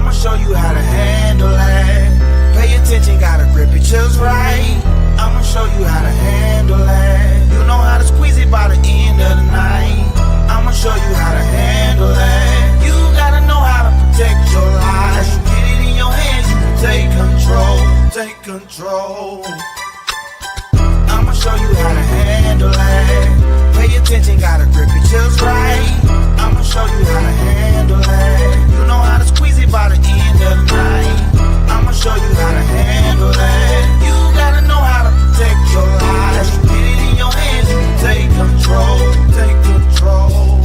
I'ma show you how to handle it. Pay attention, gotta grip it just right. I'ma show you how to handle it. You know how to squeeze it by the end of the night. I'ma show you how to handle it. You gotta know how to protect your life. As you get it in your hands, you can take control. Take control. I'ma show you how to handle it. Pay attention, gotta grip it just right. I'ma show you how to handle it. You know how to squeeze it by the end of the night. I'ma show you how to handle it. You gotta know how to protect your life. As you get it in your hands, you can take control. Take control.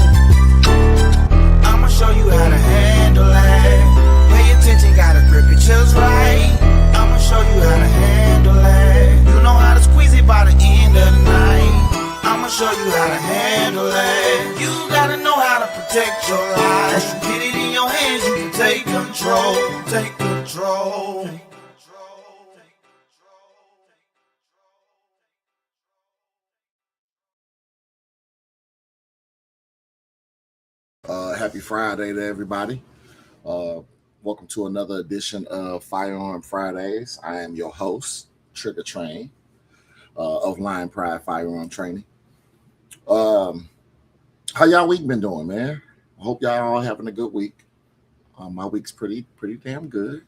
I'ma show you how to handle it. Pay attention, gotta grip it just right. I'ma show you how to handle it. You know how to squeeze it by the end of the night. I'ma show you how to handle it. You gotta know how to protect your life. As you get it in your hands, you can take control. Take control. Happy Friday to everybody. Welcome to another edition of Firearm Fridays. I am your host, Trigger Train, of Lion Pride Firearm Training. How y'all week been doing, man? I hope y'all all having a good week. My week's pretty damn good.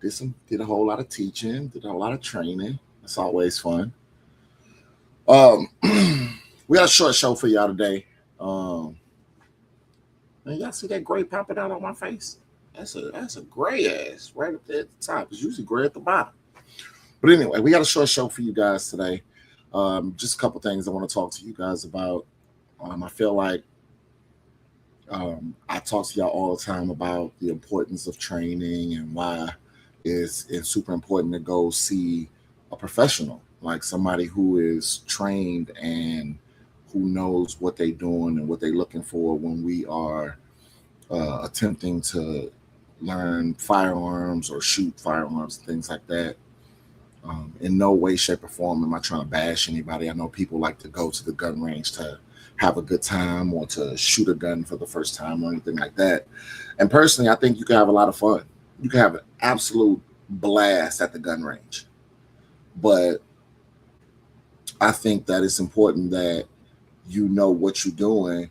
Did a whole lot of teaching, did a whole lot of training. It's always fun. We got a short show for y'all today. Man, y'all see that gray popping out on my face? That's a gray ass right up there at the top. It's usually gray at the bottom. But anyway, we got a short show for you guys today. Just a couple things I want to talk to you guys about. I feel like I talk to y'all all the time about the importance of training and why it's super important to go see a professional, like somebody who is trained and who knows what they're doing and what they're looking for when we are attempting to learn firearms or shoot firearms and things like that. In no way, shape, or form am I trying to bash anybody. I know people like to go to the gun range to have a good time or to shoot a gun for the first time or anything like that. And personally, I think you can have a lot of fun. You can have an absolute blast at the gun range. But I think that it's important that you know what you're doing,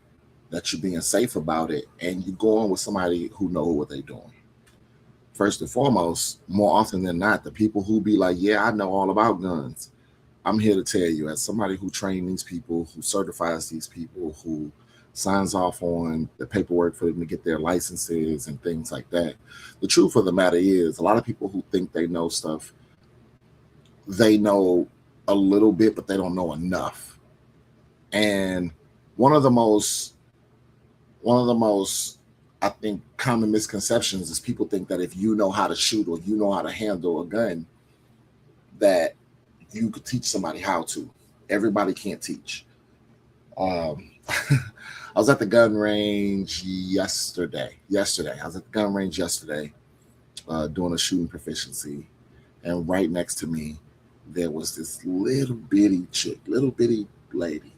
that you're being safe about it, and you're going with somebody who knows what they're doing. First and foremost, more often than not, the people who be like, yeah, I know all about guns. I'm here to tell you, as somebody who trains these people, who certifies these people, who signs off on the paperwork for them to get their licenses and things like that. The truth of the matter is, a lot of people who think they know stuff, they know a little bit, but they don't know enough. And one of the most, I think, common misconceptions is people think that if you know how to shoot or you know how to handle a gun, that you could teach somebody how to. Everybody can't teach. I was at the gun range yesterday. I was at the gun range yesterday doing a shooting proficiency. And right next to me, there was this little bitty lady.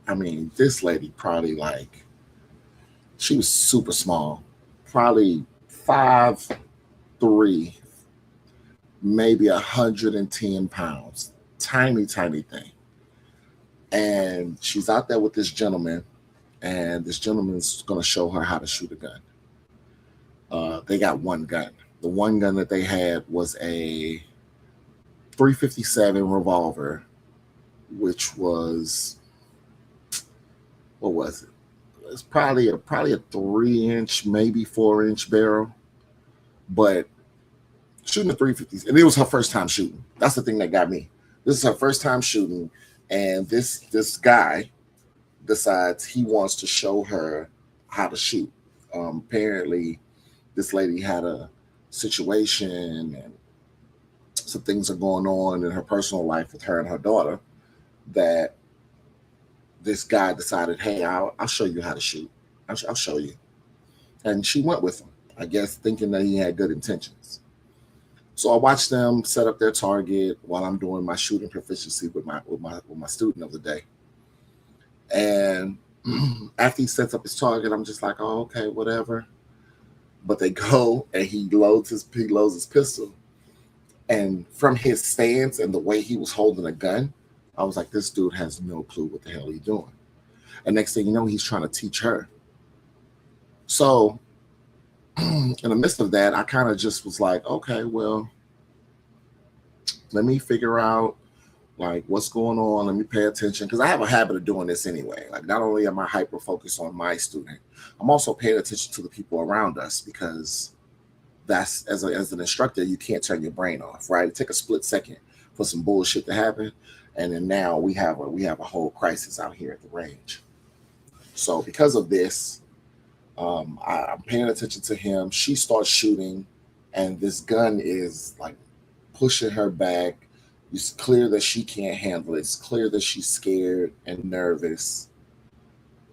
I mean, this lady probably she was super small, probably 5'3", maybe 110 pounds, tiny thing. And she's out there with this gentleman, and this gentleman's going to show her how to shoot a gun. They got one gun. The one gun that they had was a .357 revolver, which was, what was it? It's probably a 3-inch, maybe 4-inch barrel, but shooting a .350, and it was her first time shooting. That's the thing that got me. This is her first time shooting, and this guy decides he wants to show her how to shoot. Apparently, this lady had a situation, and some things are going on in her personal life with her and her daughter that this guy decided, hey, I'll show you how to shoot. I'll show you. And she went with him, I guess, thinking that he had good intentions. So I watched them set up their target while I'm doing my shooting proficiency with my student of the day. And after he sets up his target, I'm just like, oh, okay, whatever. But they go and he loads his pistol. And from his stance and the way he was holding a gun, I was like, this dude has no clue what the hell he's doing. And next thing you know, he's trying to teach her. So in the midst of that, I kind of just was like, okay, well, let me figure out like what's going on. Let me pay attention because I have a habit of doing this anyway. Like not only am I hyper focused on my student, I'm also paying attention to the people around us because that's as an instructor, you can't turn your brain off, right? It take a split second for some bullshit to happen, and then now we have a whole crisis out here at the range. So because of this, I'm paying attention to him. She starts shooting, and this gun is like pushing her back. It's clear that she can't handle it. It's clear that she's scared and nervous.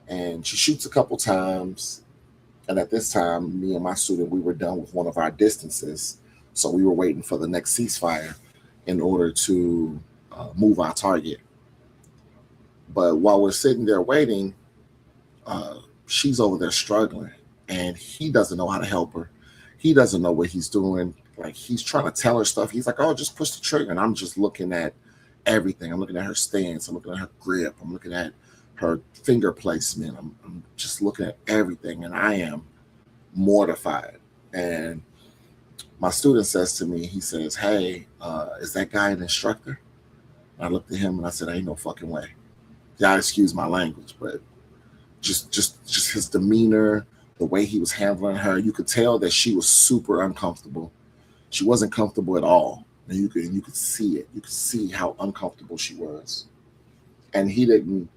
And she shoots a couple times. And at this time, me and my student, we were done with one of our distances. So we were waiting for the next ceasefire in order to move our target. But while we're sitting there waiting, she's over there struggling. And he doesn't know how to help her. He doesn't know what he's doing. Like he's trying to tell her stuff. He's like, oh, just push the trigger. And I'm just looking at everything. I'm looking at her stance. I'm looking at her grip. I'm looking at her finger placement. I'm just looking at everything. And I am mortified. And my student says to me, he says, hey, is that guy an instructor? And I looked at him and I said, ain't no fucking way. Yeah, excuse my language, but just his demeanor, the way he was handling her, you could tell that she was super uncomfortable. She wasn't comfortable at all. And you could see it. You could see how uncomfortable she was. And he didn't,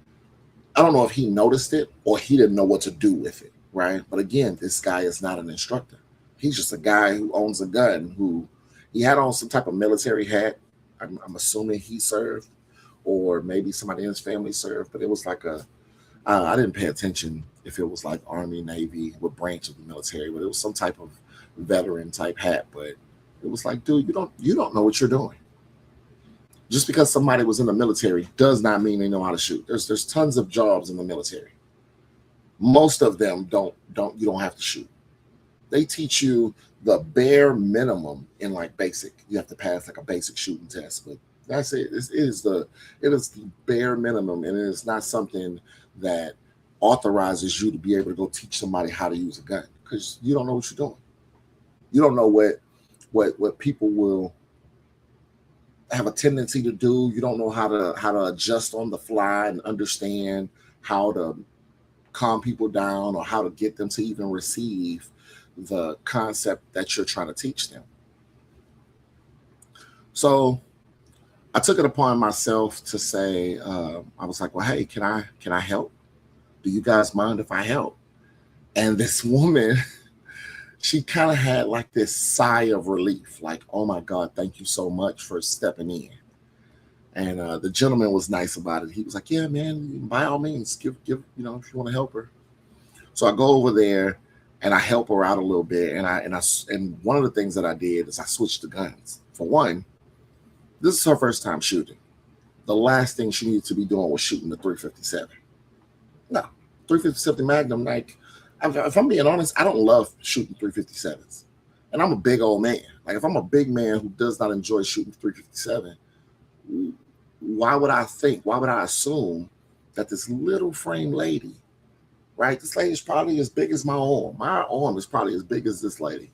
I don't know if he noticed it or he didn't know what to do with it, right? But again, this guy is not an instructor. He's just a guy who owns a gun, who he had on some type of military hat. I'm assuming he served, or maybe somebody in his family served, but it was like I didn't pay attention if it was like Army, Navy, what branch of the military, but it was some type of veteran type hat. But it was like, dude, you don't know what you're doing. Just because somebody was in the military does not mean they know how to shoot. There's tons of jobs in the military. Most of them you don't have to shoot. They teach you the bare minimum in like basic. You have to pass like a basic shooting test, but that's it. It is the bare minimum, and it is not something that authorizes you to be able to go teach somebody how to use a gun because you don't know what you're doing. You don't know what people will have a tendency to do. You don't know how to adjust on the fly and understand how to calm people down or how to get them to even receive the concept that you're trying to teach them. So I took it upon myself to say, I was like, well, hey, can I help? Do you guys mind if I help? And this woman, she kind of had like this sigh of relief, like, oh my God, thank you so much for stepping in. And the gentleman was nice about it. He was like, yeah, man, by all means, give, if you want to help her. So I go over there and I help her out a little bit. And one of the things that I did is I switched the guns. For one, this is her first time shooting. The last thing she needed to be doing was shooting the 357. No, 357 Magnum, like, if I'm being honest, I don't love shooting 357s. And I'm a big old man. Like, if I'm a big man who does not enjoy shooting 357, why would I assume that this little frame lady, right? This lady is probably as big as my arm. My arm is probably as big as this lady.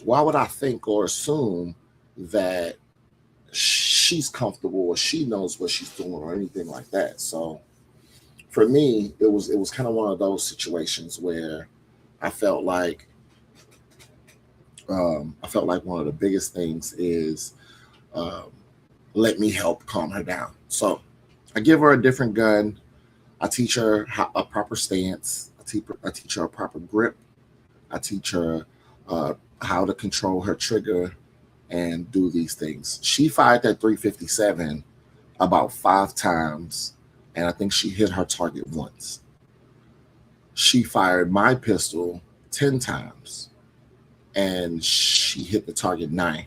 Why would I think or assume that she's comfortable or she knows what she's doing or anything like that? So for me, it was kind of one of those situations where I felt like one of the biggest things is let me help calm her down. So I give her a different gun. I teach her a proper stance. I teach her a proper grip. I teach her how to control her trigger and do these things. She fired that 357 about 5 times, and I think she hit her target once. She fired my pistol 10 times, and she hit the target 9.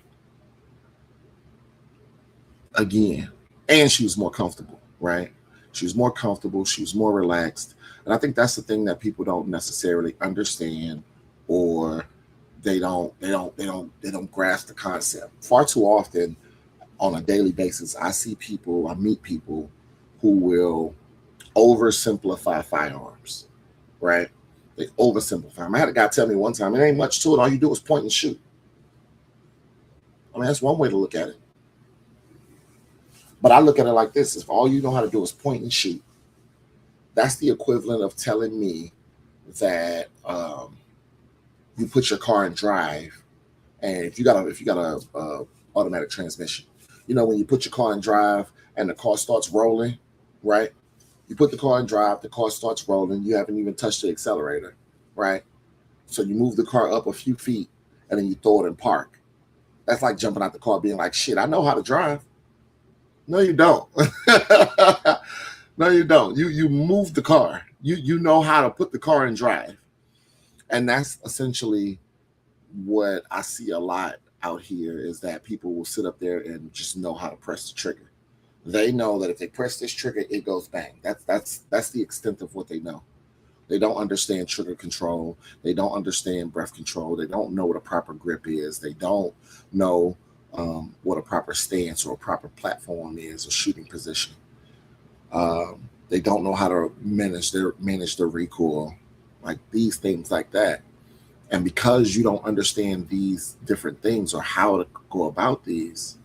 Again, and she was more comfortable, right? She was more comfortable. She was more relaxed. And I think that's the thing that people don't necessarily understand they don't grasp the concept. Far too often on a daily basis, I meet people who will oversimplify firearms, right? They oversimplify them. I had a guy tell me one time, it ain't much to it. All you do is point and shoot. I mean, that's one way to look at it. But I look at it like this: if all you know how to do is point and shoot, that's the equivalent of telling me that you put your car in drive, and if you got a automatic transmission, when you put your car in drive and the car starts rolling, right? You put the car in drive, the car starts rolling. You haven't even touched the accelerator, right? So you move the car up a few feet and then you throw it in park. That's like jumping out the car being like, shit, I know how to drive. No, you don't. No, you don't. You move the car. You know how to put the car in drive. And that's essentially what I see a lot out here, is that people will sit up there and just know how to press the trigger. They know that if they press this trigger, it goes bang. That's the extent of what they know. They don't understand trigger control. They don't understand breath control. They don't know what a proper grip is. They don't know what a proper stance or a proper platform is, or shooting position. They don't know how to manage their recoil, like these things like that. And because you don't understand these different things or how to go about these,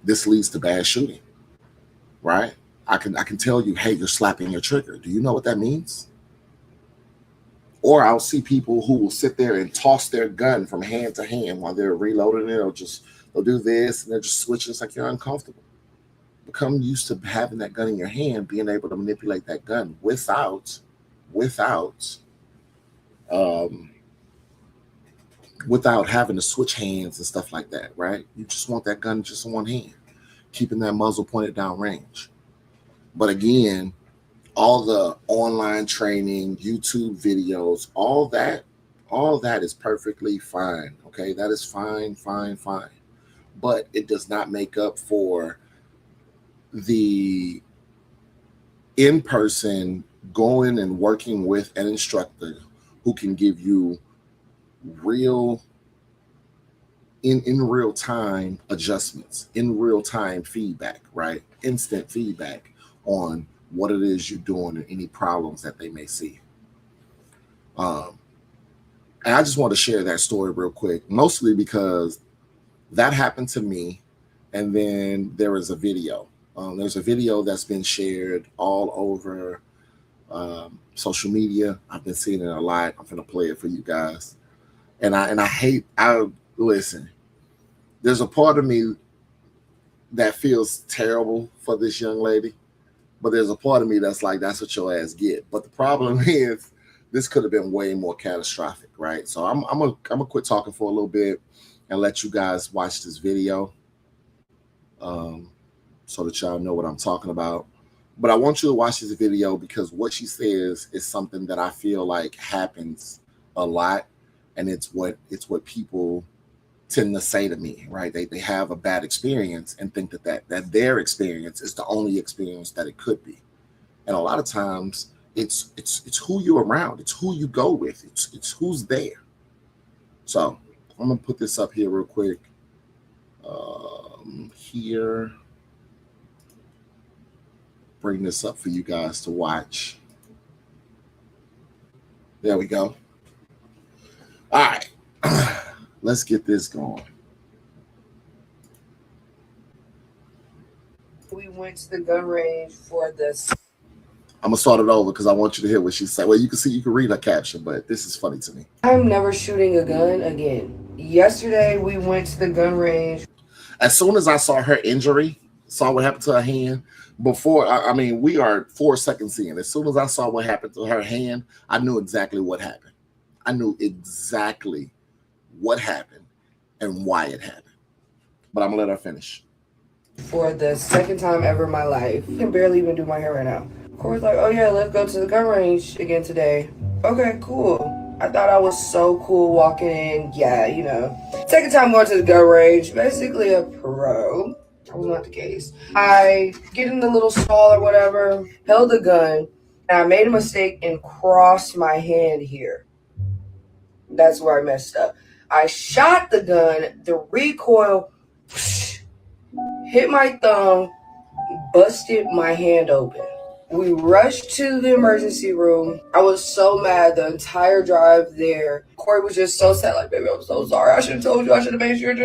this leads to bad shooting, right? I can tell you, hey, you're slapping your trigger. Do you know what that means? Or I'll see people who will sit there and toss their gun from hand to hand while they're reloading it, or they'll do this and they're just switching. It's like you're uncomfortable. Become used to having that gun in your hand, being able to manipulate that gun without having to switch hands and stuff like that, right? You just want that gun just in one hand, keeping that muzzle pointed down range. But again, all the online training, YouTube videos, all that is perfectly fine. Okay, that is fine. But it does not make up for the in-person going and working with an instructor who can give you real in real time adjustments, in real time feedback, right? Instant feedback on what it is you're doing and any problems that they may see. And I just want to share that story real quick, mostly because that happened to me. And then there is a video. There's a video that's been shared all over social media. I've been seeing it a lot. I'm going to play it for you guys. And I listen, there's a part of me that feels terrible for this young lady, but there's a part of me that's like, that's what your ass get. But the problem is, this could have been way more catastrophic, right? So I'm gonna quit talking for a little bit and let you guys watch this video, so that y'all know what I'm talking about. But I want you to watch this video because what she says is something that I feel like happens a lot, and it's what people tend to say to me, right? They have a bad experience and think that their experience is the only experience that it could be. And a lot of times it's who you're around, it's who you go with, it's who's there. So I'm gonna put this up here real quick. Here, bring this up for you guys to watch. There we go. All right. Let's get this going. We went to the gun range for this. I'm gonna start it over because I want you to hear what she said. Well, you can read her caption, but this is funny to me. I'm never shooting a gun again. Yesterday we went to the gun range. As soon as I saw her injury, saw what happened to her hand, we are 4 seconds in. As soon as I saw what happened to her hand, I knew exactly what happened. I knew exactly what happened and why it happened. But I'm gonna let her finish. For the second time ever in my life. I can barely even do my hair right now. Corey's like, oh yeah, let's go to the gun range again today. Okay, cool. I thought I was so cool walking in. Yeah, Second time going to the gun range. Basically a pro. That was not the case. I get in the little stall or whatever, held the gun, and I made a mistake and crossed my hand here. That's where I messed up. I shot the gun, the recoil hit my thumb, busted my hand open. We rushed to the emergency room. I was so mad the entire drive there. Corey was just so sad, like, baby, I'm so sorry. I should have told you. I should have made sure.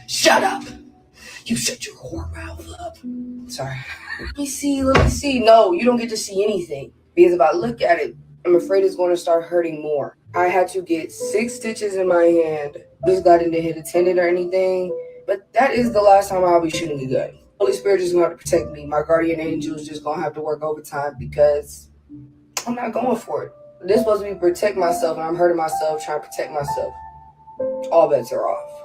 Shut up. You shut your whore mouth up. Sorry. Let me see. No, you don't get to see anything. Because if I look at it, I'm afraid it's going to start hurting more. I had to get 6 stitches in my hand. This guy didn't hit a tendon or anything. But that is the last time I'll be shooting a gun. Holy Spirit is going to protect me. My guardian angel is just going to have to work overtime because I'm not going for it. This is supposed to be protect myself, and I'm hurting myself trying to protect myself. All bets are off.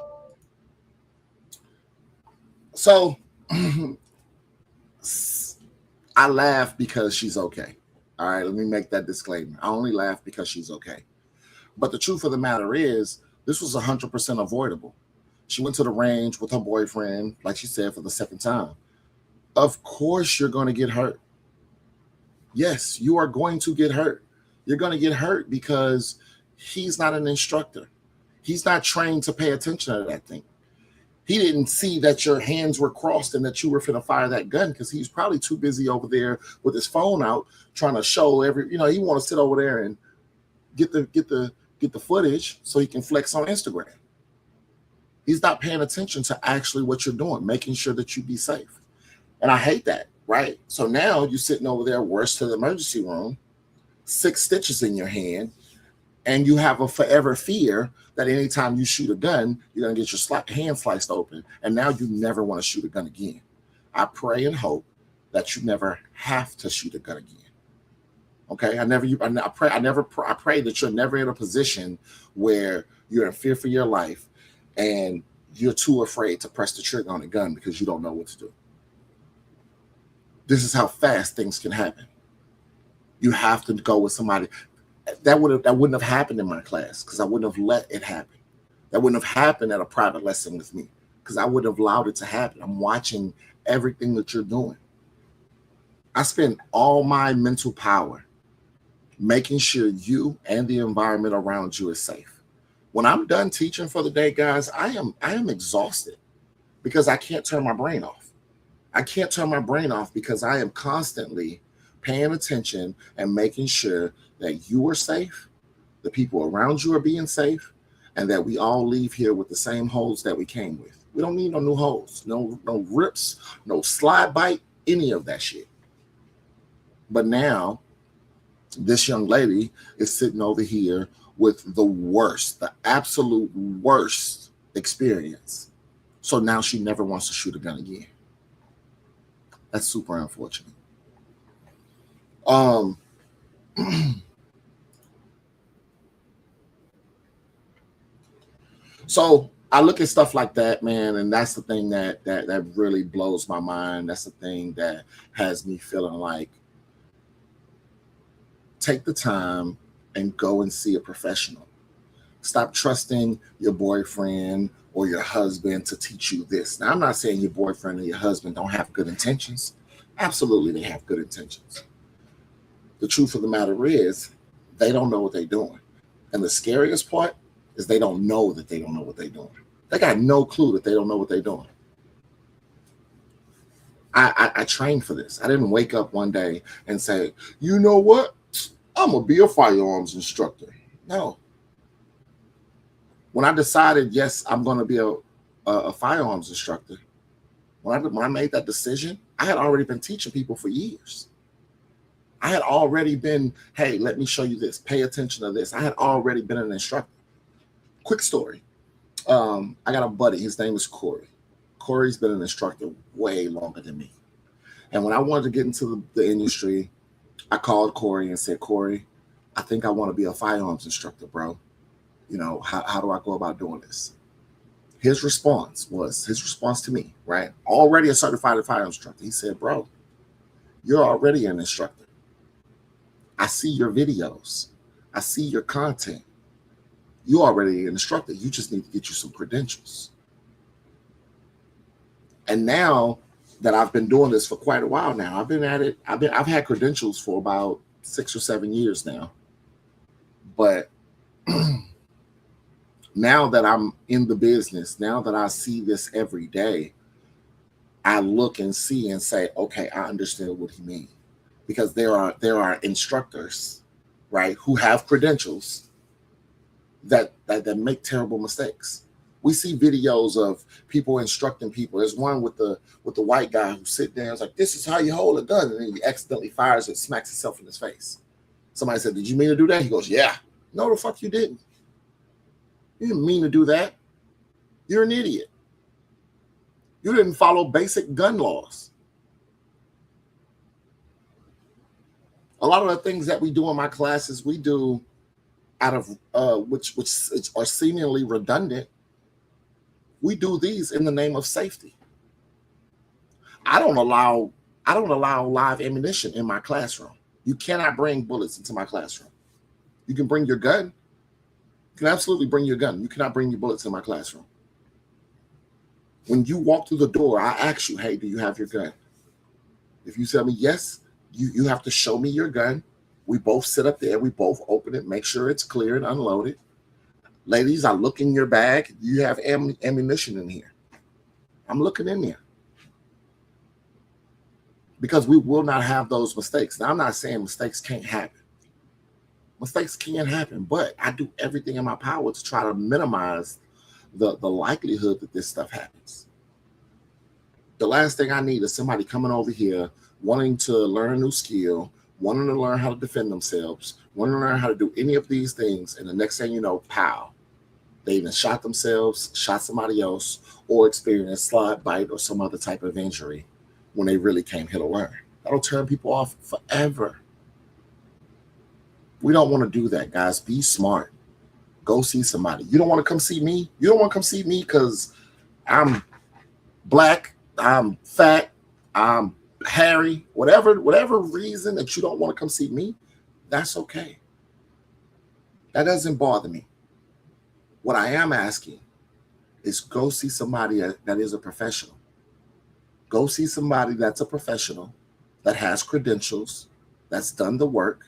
So I laugh because she's okay. All right, let me make that disclaimer. I only laugh because she's okay. But the truth of the matter is, this was 100% avoidable. She went to the range with her boyfriend, like she said, for the second time. Of course you're going to get hurt. Yes, you are going to get hurt. You're going to get hurt because he's not an instructor. He's not trained to pay attention to that thing. He didn't see that your hands were crossed and that you were finna fire that gun because he's probably too busy over there with his phone out trying to show he want to sit over there and get the footage so he can flex on Instagram. He's not paying attention to actually what you're doing, making sure that you be safe. And I hate that, right? So now you're sitting over there, worse to the emergency room, 6 stitches in your hand, and you have a forever fear that anytime you shoot a gun, you're going to get your hand sliced open. And now you never want to shoot a gun again. I pray and hope that you never have to shoot a gun again. Okay? I pray that you're never in a position where you're in fear for your life and you're too afraid to press the trigger on a gun because you don't know what to do. This is how fast things can happen. You have to go with somebody. That wouldn't have happened in my class because I wouldn't have let it happen. That wouldn't have happened at a private lesson with me because I wouldn't have allowed it to happen. I'm watching everything that you're doing. I spend all my mental power making sure you and the environment around you is safe. When I'm done teaching for the day, guys, I am exhausted because I can't turn my brain off. I can't turn my brain off because I am constantly paying attention and making sure that you are safe, the people around you are being safe, and that we all leave here with the same holes that we came with. We don't need no new holes, no rips, no slide bite, any of that shit. But now, this young lady is sitting over here with the absolute worst experience. So now she never wants to shoot a gun again. That's super unfortunate. So I look at stuff like that, man, and that's the thing that really blows my mind. That's the thing that has me feeling like take the time and go and see a professional. Stop trusting your boyfriend or your husband to teach you this. Now, I'm not saying your boyfriend or your husband don't have good intentions. Absolutely, they have good intentions. The truth of the matter is they don't know what they're doing. And the scariest part is they don't know that they don't know what they're doing. They got no clue that they don't know what they're doing. I trained for this. I didn't wake up one day and say, you know what? I'm going to be a firearms instructor. No. When I decided, yes, I'm going to be a firearms instructor, when I made that decision, I had already been teaching people for years. I had already been, hey, let me show you this. Pay attention to this. I had already been an instructor. Quick story. I got a buddy. His name is Corey. Corey's been an instructor way longer than me. And when I wanted to get into the industry, I called Corey and said, Corey, I think I want to be a firearms instructor, bro. You know, how do I go about doing this? His response to me, right? Already a certified firearms instructor. He said, bro, you're already an instructor. I see your videos. I see your content. You're already an instructor. You just need to get you some credentials. And now that I've been doing this for quite a while now, I've been at it. I've had credentials for about 6 or 7 years now. But Now that I'm in the business, now that I see this every day, I look and see and say, okay, I understand what he means. Because there are instructors, right, who have credentials that make terrible mistakes. We see videos of people instructing people. There's one with the white guy who sit there and is like, this is how you hold a gun, and then he accidentally fires it, smacks himself in his face. Somebody said, did you mean to do that? He goes, yeah. No, the fuck you didn't. You didn't mean to do that. You're an idiot. You didn't follow basic gun laws. A lot of the things that we do in my classes, we do out of which are seemingly redundant. We do these in the name of safety. I don't allow live ammunition in my classroom. You cannot bring bullets into my classroom. You can bring your gun. You can absolutely bring your gun. You cannot bring your bullets in my classroom. When you walk through the door, I ask you, hey, do you have your gun? If you tell me yes, you have to show me your gun. We both sit up there. We both open it, make sure it's clear and unloaded. Ladies, I look in your bag. Do you have ammunition in here? I'm looking in there. Because we will not have those mistakes. Now, I'm not saying mistakes can't happen. Mistakes can happen, but I do everything in my power to try to minimize the likelihood that this stuff happens. The last thing I need is somebody coming over here wanting to learn a new skill, wanting to learn how to defend themselves, wanting to learn how to do any of these things, and the next thing you know, pow, they even shot themselves, shot somebody else, or experienced a slide bite or some other type of injury when they really came here to learn. That'll turn people off forever. We don't want to do that, guys. Be smart. Go see somebody. You don't want to come see me? You don't want to come see me because I'm black, I'm fat, I'm hairy, whatever reason that you don't want to come see me, that's okay. That doesn't bother me. What I am asking is go see somebody that is a professional. Go see somebody that's a professional, that has credentials, that's done the work,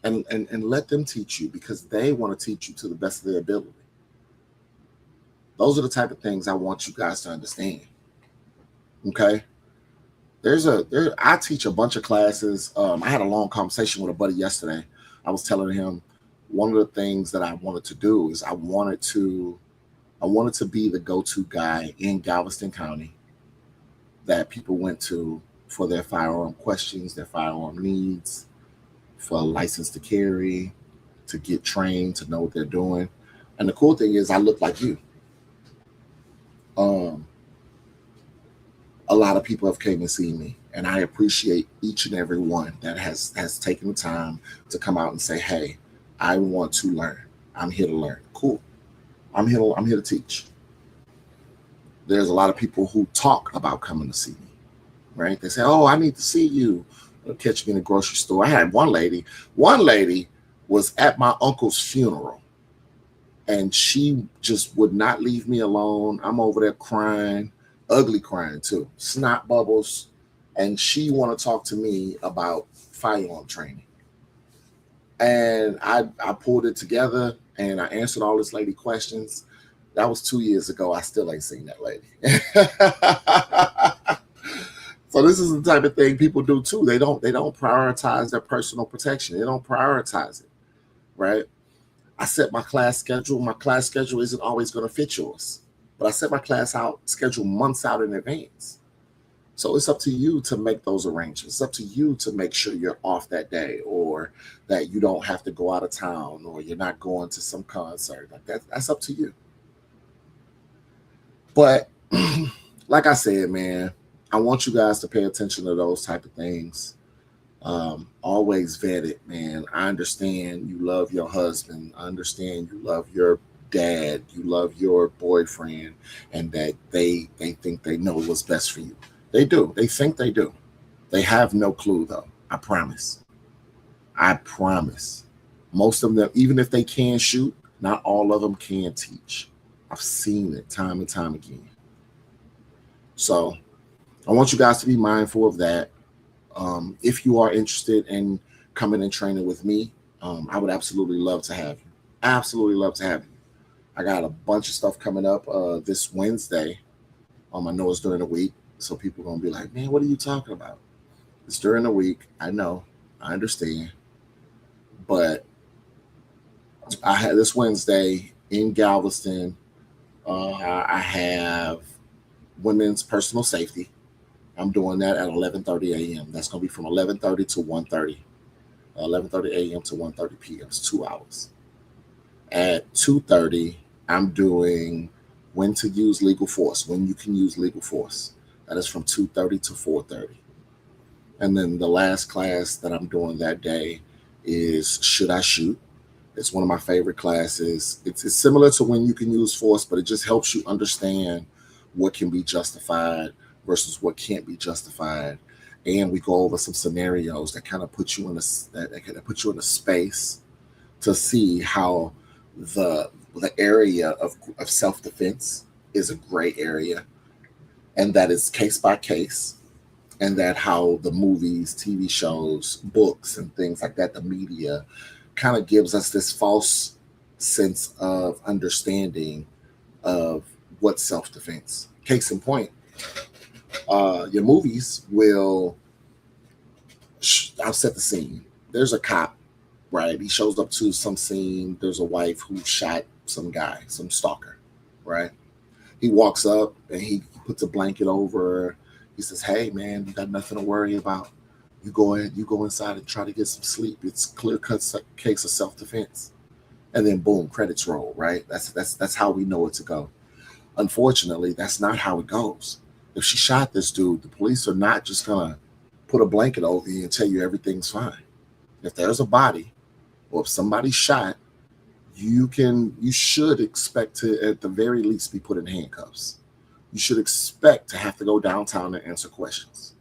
and let them teach you because they want to teach you to the best of their ability. Those are the type of things I want you guys to understand. Okay? I teach a bunch of classes. I had a long conversation with a buddy yesterday. I was telling him one of the things that I wanted to do is I wanted to be the go-to guy in Galveston County that people went to for their firearm questions, their firearm needs, for a license to carry, to get trained, to know what they're doing. And the cool thing is I look like you. A lot of people have came and seen me, and I appreciate each and every one that has taken the time to come out and say, hey, I want to learn. I'm here to learn. Cool. I'm here to teach. There's a lot of people who talk about coming to see me, right? They say, oh, I need to see you. They'll catch me in the grocery store. I had one lady was at my uncle's funeral, and she just would not leave me alone. I'm over there crying, ugly crying too, snot bubbles, and she want to talk to me about firearm training. And I pulled it together and I answered all this lady questions. That was 2 years ago. I still ain't seen that lady. So this is the type of thing people do too. They don't prioritize their personal protection. They don't prioritize it, right? I set my class schedule. My class schedule isn't always going to fit yours, but I set my class schedule months out in advance. So it's up to you to make those arrangements. It's up to you to make sure you're off that day, or that you don't have to go out of town, or you're not going to some concert. Like that's up to you. But like I said, man, I want you guys to pay attention to those type of things. Always vet it, man. I understand you love your husband. I understand you love your dad. You love your boyfriend, and that they think they know what's best for you. They do. They think they do. They have no clue, though. I promise. I promise. Most of them, even if they can shoot, not all of them can teach. I've seen it time and time again. So I want you guys to be mindful of that. If you are interested in coming and training with me, I would absolutely love to have you. Absolutely love to have you. I got a bunch of stuff coming up this Wednesday. I know it's during the week, so people are gonna be like, "Man, what are you talking about?" It's during the week. I know, I understand, but I had this Wednesday in Galveston. I have women's personal safety. I'm doing that at 11:30 a.m. That's gonna be from 11:30 to 1:30. 11:30 a.m. to 1:30 p.m. It's 2 hours. At 2:30, I'm doing when to use legal force, when you can use legal force. That is from 2:30 to 4:30. And then the last class that I'm doing that day is should I shoot? It's one of my favorite classes. It's similar to when you can use force, but it just helps you understand what can be justified versus what can't be justified. And we go over some scenarios that kind of put you in that kind of put you in a space to see how the area of self defense is a gray area, and that is case by case, and that how the movies, TV shows, books, and things like that, the media, kind of gives us this false sense of understanding of what self defense. Case in point, your movies will. I'll set the scene. There's a cop, right? He shows up to some scene. There's a wife who shot some guy, some stalker, right? He walks up and he puts a blanket over her. He says, "Hey, man, you got nothing to worry about. You go in, you go inside and try to get some sleep. It's clear cut case of self defense." And then boom, credits roll, right? That's how we know it to go. Unfortunately, that's not how it goes. If she shot this dude, the police are not just gonna put a blanket over you and tell you everything's fine. If there's a body or if somebody's shot, you should expect to at the very least be put in handcuffs. You should expect to have to go downtown and answer questions.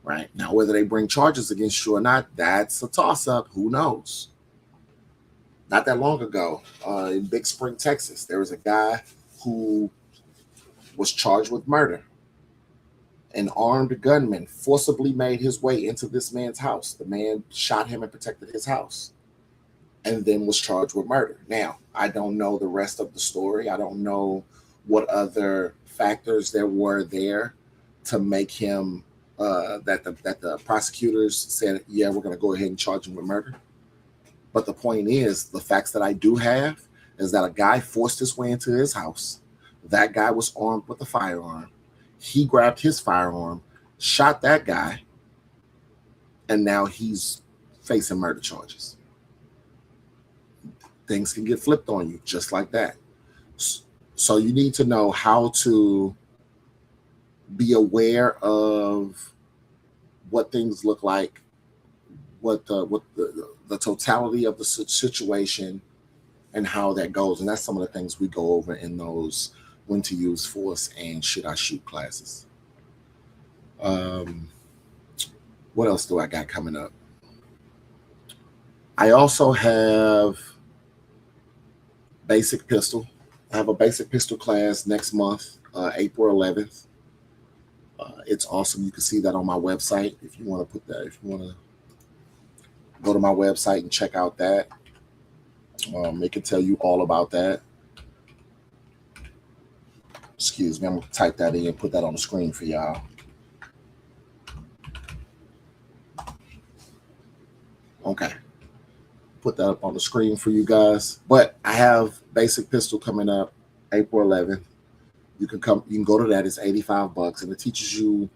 Right? Now, whether they bring charges against you or not, that's a toss up. Who knows? Not that long ago, in Big Spring, Texas, there was a guy who was charged with murder. An armed gunman forcibly made his way into this man's house. The man shot him and protected his house, and then was charged with murder. Now, I don't know the rest of the story. I don't know what other factors there were there to make him that the prosecutors said, yeah, we're going to go ahead and charge him with murder. But the point is, the facts that I do have is that a guy forced his way into his house. That guy was armed with a firearm. He grabbed his firearm, shot that guy, and now he's facing murder charges. Things can get flipped on you just like that. So you need to know how to be aware of what things look like, what the totality of the situation, and how that goes. And that's some of the things we go over in those when to use force and should I shoot classes. What else do I got coming up? I also have basic pistol. I have a basic pistol class next month, April 11th. It's awesome. You can see that on my website if you want to put that. If you want to go to my website and check out that, it can tell you all about that. Excuse me, I'm going to type that in and put that on the screen for y'all. Okay. Put that up on the screen for you guys. But I have basic pistol coming up April 11th. You can go to that. It's $85 and it teaches you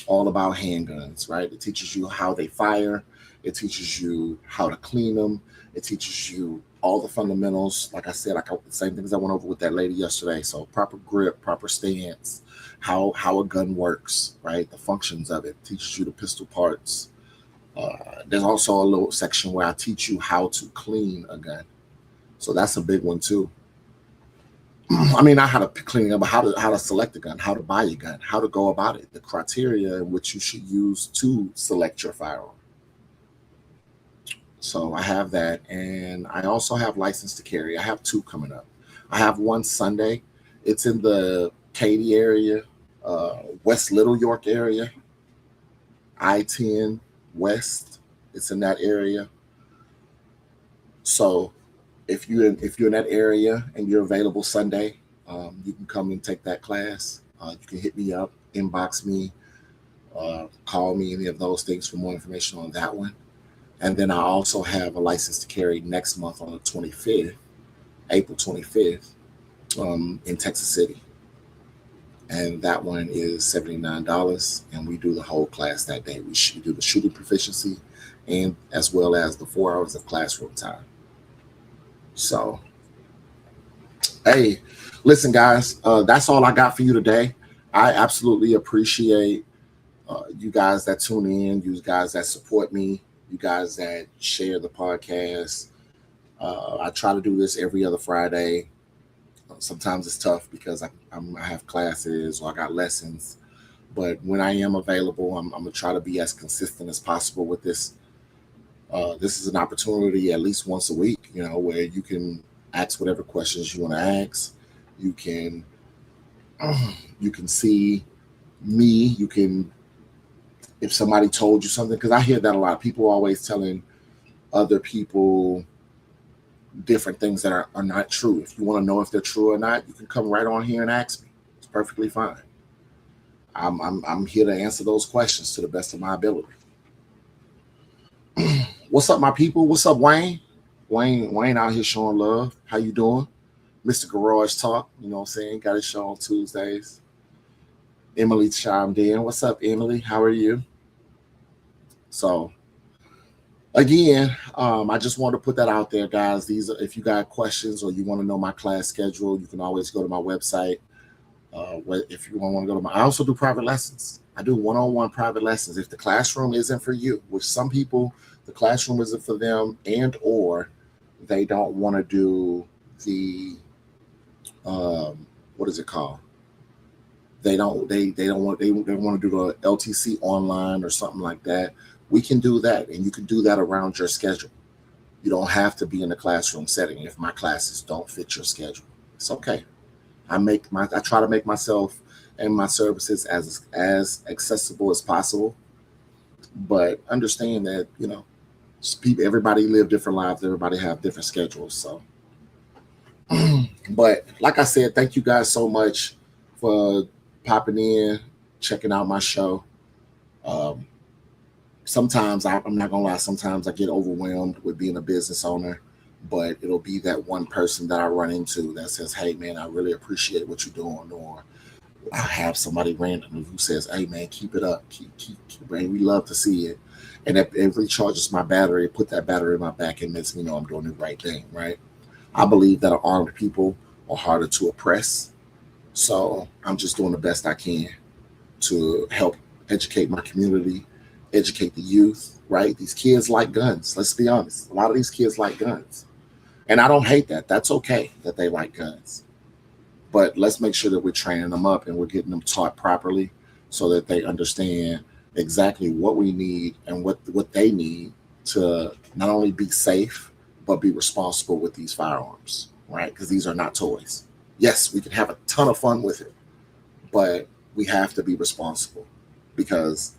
all about handguns, right? It teaches you how they fire. It teaches you how to clean them. It teaches you all the fundamentals. Like I said, the same things I went over with that lady yesterday. So proper grip, proper stance, how a gun works, right? The functions of it. Teaches you the pistol parts. There's also a little section where I teach you how to clean a gun. So that's a big one too. I mean, not how to clean it, but how to select a gun, how to buy a gun, how to go about it, the criteria in which you should use to select your firearm. So I have that, and I also have license to carry. I have two coming up. I have one Sunday. It's in the Katy area, West Little York area, I-10 West. It's in that area. So if you're in that area and you're available Sunday, you can come and take that class. You can hit me up, inbox me, call me, any of those things for more information on that one. And then I also have a license to carry next month on the 25th, April 25th, in Texas City. And that one is $79, and we do the whole class that day. We do the shooting proficiency and as well as the 4 hours of classroom time. So, hey, listen, guys, that's all I got for you today. I absolutely appreciate you guys that tune in, you guys that support me, you guys that share the podcast. I try to do this every other Friday. Sometimes it's tough because I have classes or I got lessons. But when I am available, I'm going to try to be as consistent as possible with this. This is an opportunity at least once a week, where you can ask whatever questions you want to ask. You can see me. You can, if somebody told you something, because I hear that a lot. People always telling other people different things that are not true. If you want to know if they're true or not, you can come right on here and ask me. It's perfectly fine. I'm here to answer those questions to the best of my ability. What's up, my people? What's up, Wayne? Wayne out here showing love. How you doing? Mr. Garage Talk, you know what I'm saying? Got his show on Tuesdays. Emily chimed in. What's up, Emily? How are you? So, again, I just want to put that out there, guys. If you got questions or you want to know my class schedule, you can always go to my website. If you want to go to I also do private lessons. I do one-on-one private lessons. If the classroom isn't for you, which some people, the classroom isn't for them, and or they don't want to do the what is it called? They want to do the LTC online or something like that. We can do that, and you can do that around your schedule. You don't have to be in the classroom setting if my classes don't fit your schedule. It's okay. I try to make myself and my services as accessible as possible, but understand that everybody live different lives. Everybody have different schedules. So, but like I said, thank you guys so much for popping in, checking out my show. Sometimes I'm not gonna lie. Sometimes I get overwhelmed with being a business owner, but it'll be that one person that I run into that says, "Hey, man, I really appreciate what you're doing," or I have somebody randomly who says, "Hey, man, keep it up. Keep man, we love to see it." And it recharges my battery, put that battery in my back, and lets me know I'm doing the right thing, right? I believe that armed people are harder to oppress, so I'm just doing the best I can to help educate my community, educate the youth, right? These kids like guns. Let's be honest. A lot of these kids like guns. And I don't hate that. That's okay that they like guns. But let's make sure that we're training them up and we're getting them taught properly so that they understand exactly what we need and what they need to not only be safe, but be responsible with these firearms, right? Because these are not toys. Yes, we can have a ton of fun with it, but we have to be responsible because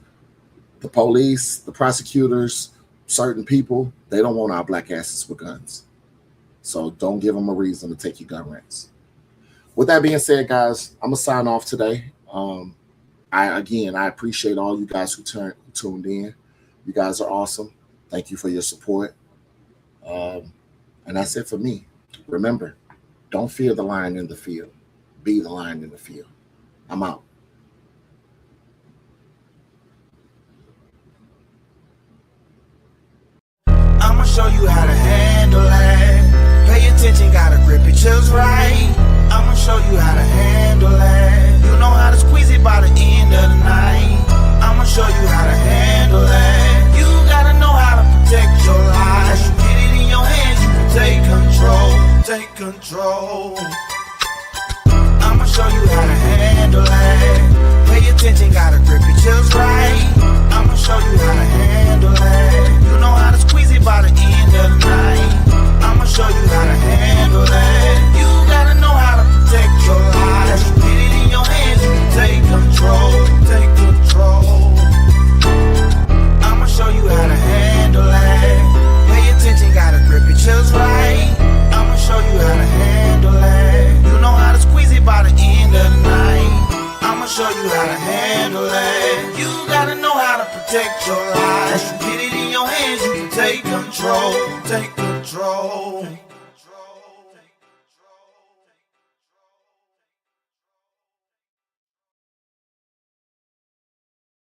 the police, the prosecutors, certain people, they don't want our black asses with guns. So don't give them a reason to take your gun ranks. With that being said, guys, I'm going to sign off today. I appreciate all you guys who tuned in. You guys are awesome. Thank you for your support. And that's it for me. Remember, don't fear the lion in the field. Be the lion in the field. I'm out. I'ma show you how to handle it. Pay attention, gotta grip it just right. I'ma show you how to handle it. You know how to squeeze it by the end of the night. I'ma show you how to handle it. You gotta know how to protect your life. You get it in your hands, you can take control. Take control. I'ma show you how to handle it. Pay attention, gotta grip it just right. I'ma show you how to handle it. You know how to squeeze it by the end of the night. I'ma show you how to handle it. You gotta know how to protect your life. You get it in your hands, you can take control. Take control. I'ma show you how to handle it. Pay attention, gotta grip it just right. how to handle it. You gotta know how to protect your life. Once you get it in your hands, you can take control. Take control.